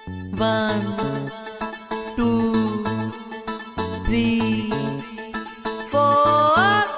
1 2 3 4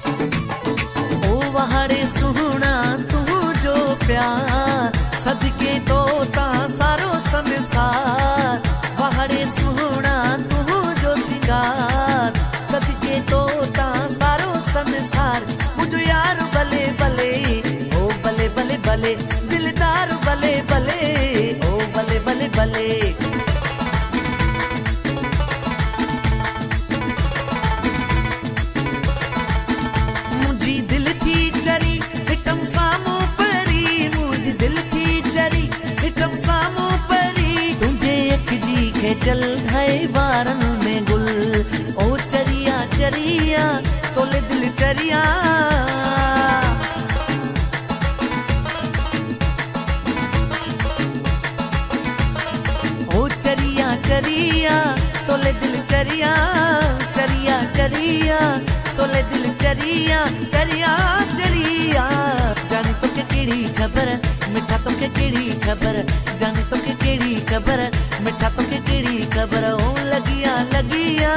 ओ वहाड़े सुहना तू जो प्यार सदके तो ता सारो संसार वहाड़े सुहना तू जो सिंगार सदके तो ता सारो संसार मुझो यार भले भले ओ भले भले भले दिलदार भले भले ओ भले भले भले मुझी दिल थी चरी हिटम सामू परी मुझी दिल थी चरी हिटम सामू परी तुझे अख जी खेचल है वारन में गुल ओ चरिया चरिया तोले दिल चरिया ओ चरिया चरिया तोले दिल चरिया चरिया चरिया तोले दिल चरिया चरिया चरिया जाने तो के केड़ी खबर मिठा तो के केड़ी खबर जाने तो के केड़ी खबर मिठा तो के केड़ी खबर ओ लगिया लगिया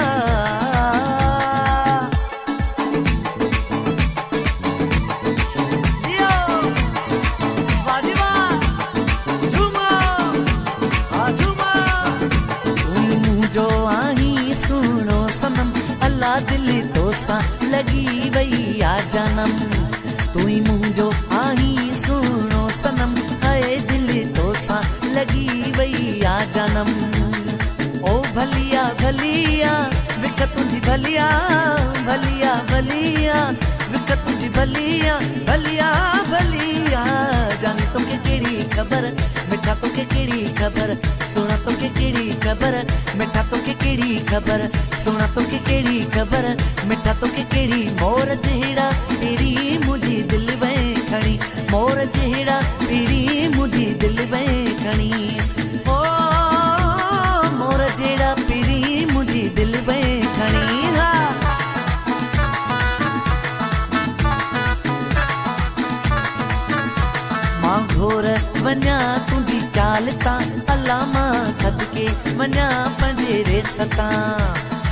दिल तो सा लगी वही आ जानम तू ही मुझो आही सुनो सनम है दिल तो सा लगी वही आ जानम ओ भलिया भलिया विक तुझी भलिया भलिया भलिया विक तुझी भलिया भलिया भलिया जाने तो के केड़ी खबर मिठा तो के केड़ी खबर सोना तो के केड़ी खबर मिठा तो के केड़ी खबर सोना तो के केड़ी खबर मिठा तो के केड़ी मोर जेड़ा तेरी मुझी दिल में खड़ी मोर जेड़ा तेरी मुझी दिल में खड़ी ओ मोर जेड़ा तेरी मुझी दिल में खड़ी मां घोर वन्या तुझी चालता अल्लाह मां सदके वन्या पंजेरे सता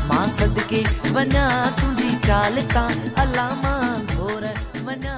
मां सदके वन्या तुझी चालता अल्लाह मां घोर वन्या